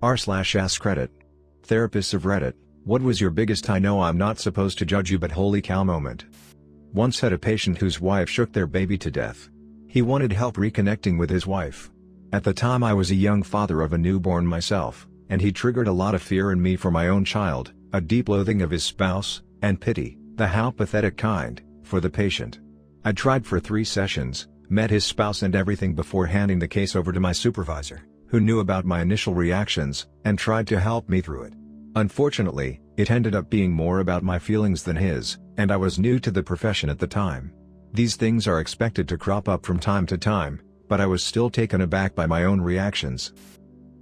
r/ask Reddit. Therapists of Reddit, what was your biggest "I know I'm not supposed to judge you but holy cow" moment? Once had a patient whose wife shook their baby to death. He wanted help reconnecting with his wife. At the time I was a young father of a newborn myself, and he triggered a lot of fear in me for my own child, a deep loathing of his spouse, and pity, the how pathetic kind, for the patient. I tried for 3 sessions, met his spouse and everything before handing the case over to my supervisor, who knew about my initial reactions, and tried to help me through it. Unfortunately, it ended up being more about my feelings than his, and I was new to the profession at the time. These things are expected to crop up from time to time, but I was still taken aback by my own reactions.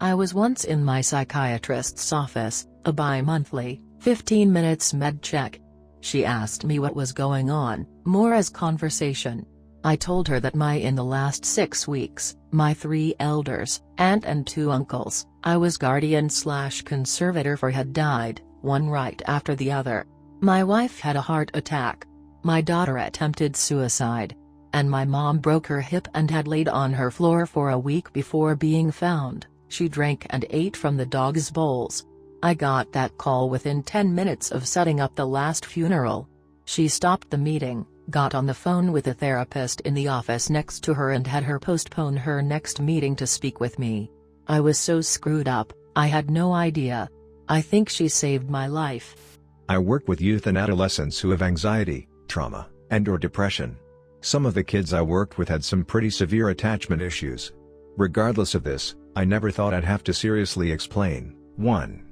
I was once in my psychiatrist's office, a bi-monthly, 15 minutes med check. She asked me what was going on, more as conversation. I told her that in the last 6 weeks, my 3 elders, aunt and 2 uncles, I was guardian/conservator for, had died, one right after the other. My wife had a heart attack. My daughter attempted suicide. And my mom broke her hip and had laid on her floor for a week before being found. She drank and ate from the dog's bowls. I got that call within 10 minutes of setting up the last funeral. She stopped the meeting, got on the phone with a therapist in the office next to her and had her postpone her next meeting to speak with me. I was so screwed up, I had no idea. I think she saved my life. I work with youth and adolescents who have anxiety, trauma, and/or depression. Some of the kids I worked with had some pretty severe attachment issues. Regardless of this, I never thought I'd have to seriously explain. 1.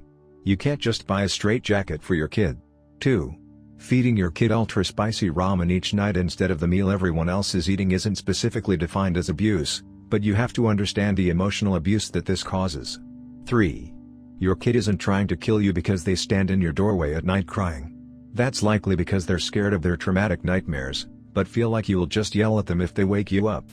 You can't just buy a straitjacket for your kid. 2. Feeding your kid ultra-spicy ramen each night instead of the meal everyone else is eating isn't specifically defined as abuse, but you have to understand the emotional abuse that this causes. 3. Your kid isn't trying to kill you because they stand in your doorway at night crying. That's likely because they're scared of their traumatic nightmares, but feel like you'll just yell at them if they wake you up.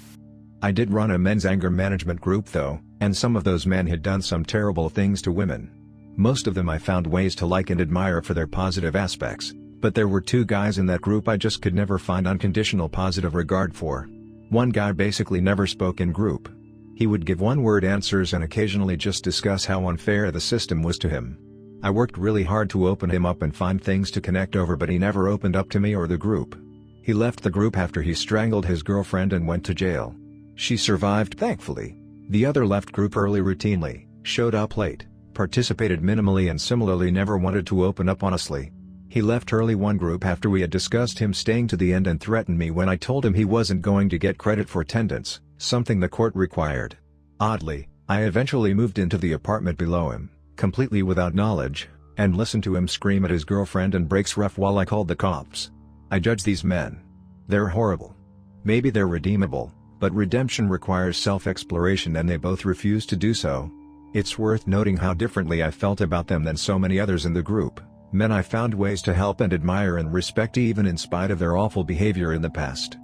I did run a men's anger management group though, and some of those men had done some terrible things to women. Most of them I found ways to like and admire for their positive aspects, but there were 2 guys in that group I just could never find unconditional positive regard for. One guy basically never spoke in group. He would give one-word answers and occasionally just discuss how unfair the system was to him. I worked really hard to open him up and find things to connect over, but he never opened up to me or the group. He left the group after he strangled his girlfriend and went to jail. She survived, thankfully. The other left group early routinely, showed up late, participated minimally and similarly never wanted to open up honestly. He left early one group after we had discussed him staying to the end and threatened me when I told him he wasn't going to get credit for attendance, something the court required. Oddly, I eventually moved into the apartment below him, completely without knowledge, and listened to him scream at his girlfriend and breaks rough while I called the cops. I judge these men. They're horrible. Maybe they're redeemable, but redemption requires self-exploration and they both refuse to do so. It's worth noting how differently I felt about them than so many others in the group, men I found ways to help and admire and respect even in spite of their awful behavior in the past.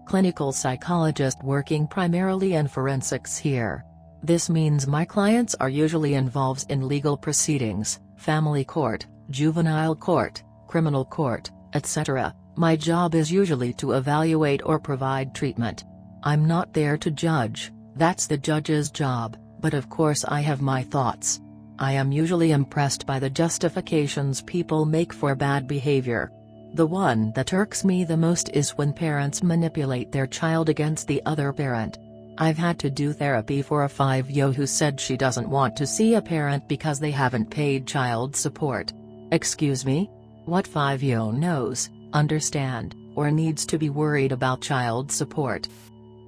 Clinical psychologist working primarily in forensics here. This means my clients are usually involved in legal proceedings, family court, juvenile court, criminal court, etc. My job is usually to evaluate or provide treatment. I'm not there to judge, that's the judge's job, but of course I have my thoughts. I am usually impressed by the justifications people make for bad behavior. The one that irks me the most is when parents manipulate their child against the other parent. I've had to do therapy for a 5-year-old who said she doesn't want to see a parent because they haven't paid child support. Excuse me? What 5-year-old knows, understand, or needs to be worried about child support?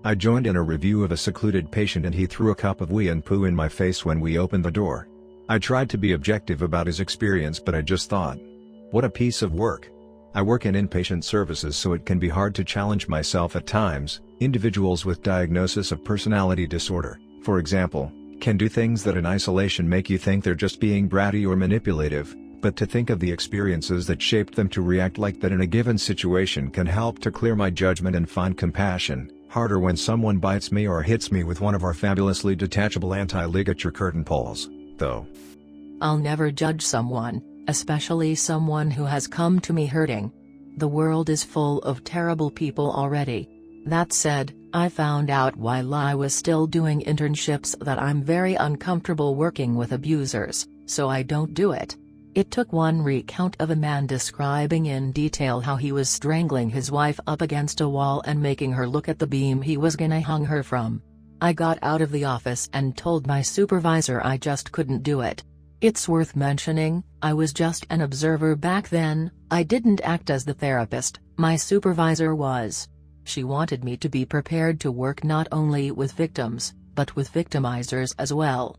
I joined in a review of a secluded patient and he threw a cup of wee and poo in my face when we opened the door. I tried to be objective about his experience, but I just thought, what a piece of work. I work in inpatient services, so it can be hard to challenge myself at times. Individuals with diagnosis of personality disorder, for example, can do things that in isolation make you think they're just being bratty or manipulative, but to think of the experiences that shaped them to react like that in a given situation can help to clear my judgment and find compassion. Harder when someone bites me or hits me with one of our fabulously detachable anti-ligature curtain poles, though. I'll never judge someone, especially someone who has come to me hurting. The world is full of terrible people already. That said, I found out while I was still doing internships that I'm very uncomfortable working with abusers, so I don't do it. It took one recount of a man describing in detail how he was strangling his wife up against a wall and making her look at the beam he was gonna hang her from. I got out of the office and told my supervisor I just couldn't do it. It's worth mentioning, I was just an observer back then. I didn't act as the therapist, my supervisor was. She wanted me to be prepared to work not only with victims, but with victimizers as well.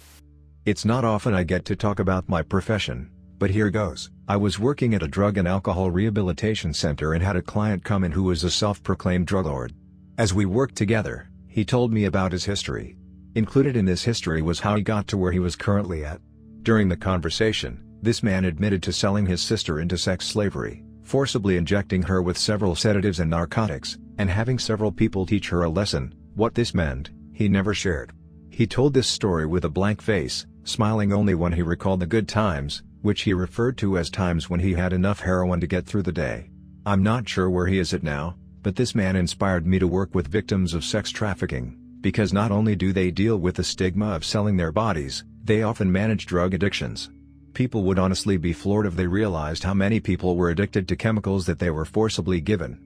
It's not often I get to talk about my profession, but here goes. I was working at a drug and alcohol rehabilitation center and had a client come in who was a self-proclaimed drug lord. As we worked together, he told me about his history. Included in this history was how he got to where he was currently at. During the conversation, this man admitted to selling his sister into sex slavery, forcibly injecting her with several sedatives and narcotics, and having several people teach her a lesson. What this meant, he never shared. He told this story with a blank face, smiling only when he recalled the good times, which he referred to as times when he had enough heroin to get through the day. I'm not sure where he is at now, but this man inspired me to work with victims of sex trafficking, because not only do they deal with the stigma of selling their bodies, they often manage drug addictions. People would honestly be floored if they realized how many people were addicted to chemicals that they were forcibly given.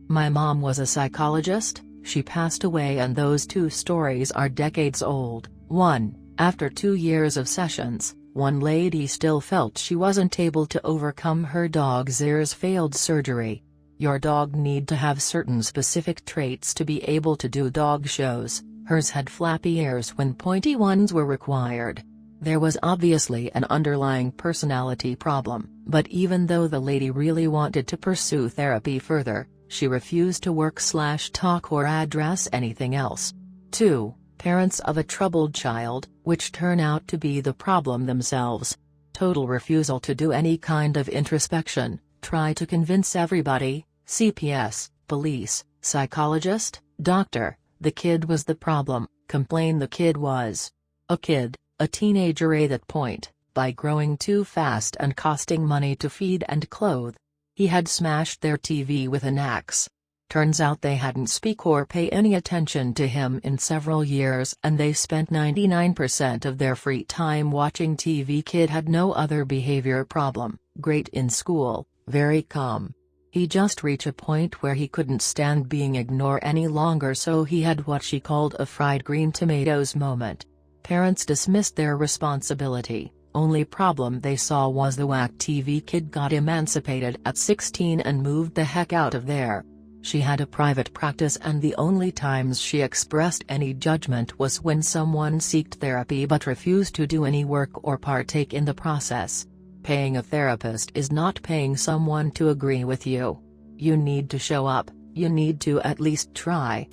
My mom was a psychologist. She passed away and those two stories are decades old. 1. After 2 years of sessions, one lady still felt she wasn't able to overcome her dog's ears failed surgery. Your dog need to have certain specific traits to be able to do dog shows. Hers had flappy ears when pointy ones were required. There was obviously an underlying personality problem, but even though the lady really wanted to pursue therapy further, she refused to work/talk or address anything else. 2. Parents of a troubled child, which turn out to be the problem themselves. Total refusal to do any kind of introspection, try to convince everybody, CPS, police, psychologist, doctor, the kid was the problem, complain the kid was a kid, a teenager at that point, by growing too fast and costing money to feed and clothe. He had smashed their TV with an axe. Turns out they hadn't speak or pay any attention to him in several years and they spent 99% of their free time watching TV. Kid had no other behavior problem, great in school, very calm. He just reached a point where he couldn't stand being ignored any longer, so he had what she called a fried green tomatoes moment. Parents dismissed their responsibility. Only problem they saw was the whack TV kid got emancipated at 16 and moved the heck out of there. She had a private practice and the only times she expressed any judgment was when someone sought therapy but refused to do any work or partake in the process. Paying a therapist is not paying someone to agree with you. You need to show up, you need to at least try.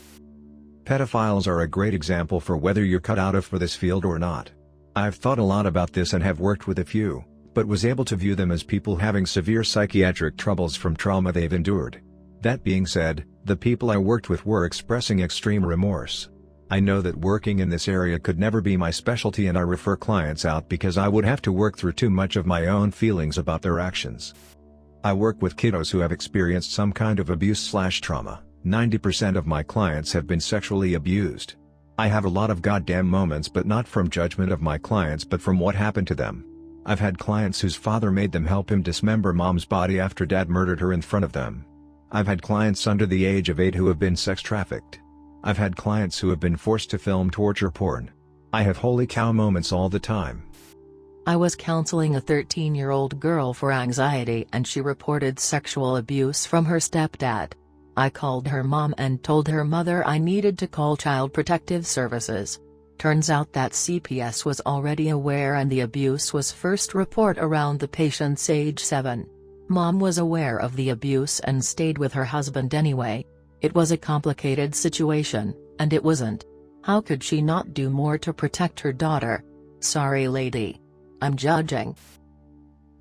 Pedophiles are a great example for whether you're cut out of for this field or not. I've thought a lot about this and have worked with a few, but was able to view them as people having severe psychiatric troubles from trauma they've endured. That being said, the people I worked with were expressing extreme remorse. I know that working in this area could never be my specialty and I refer clients out because I would have to work through too much of my own feelings about their actions. I work with kiddos who have experienced some kind of abuse/trauma. 90% of my clients have been sexually abused. I have a lot of goddamn moments, but not from judgment of my clients but from what happened to them. I've had clients whose father made them help him dismember mom's body after dad murdered her in front of them. I've had clients under the age of 8 who have been sex trafficked. I've had clients who have been forced to film torture porn. I have holy cow moments all the time. I was counseling a 13-year-old girl for anxiety and she reported sexual abuse from her stepdad. I called her mom and told her mother I needed to call Child Protective Services. Turns out that CPS was already aware and the abuse was first reported around the patient's age 7. Mom was aware of the abuse and stayed with her husband anyway. It was a complicated situation, and it wasn't. How could she not do more to protect her daughter? Sorry lady. I'm judging.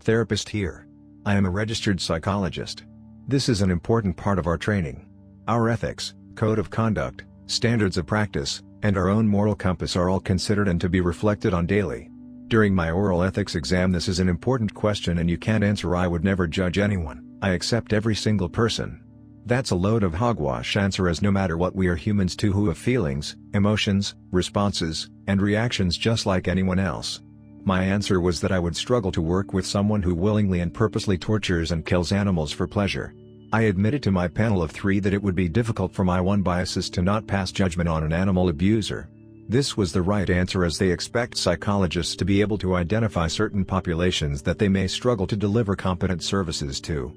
Therapist here. I am a registered psychologist. This is an important part of our training. Our ethics, code of conduct, standards of practice, and our own moral compass are all considered and to be reflected on daily. During my oral ethics exam, this is an important question and you can't answer. I would never judge anyone. I accept every single person. That's a load of hogwash answer, as no matter what, we are humans too who have feelings, emotions, responses, and reactions just like anyone else. My answer was that I would struggle to work with someone who willingly and purposely tortures and kills animals for pleasure. I admitted to my panel of 3 that it would be difficult for my one biases to not pass judgment on an animal abuser. This was the right answer, as they expect psychologists to be able to identify certain populations that they may struggle to deliver competent services to.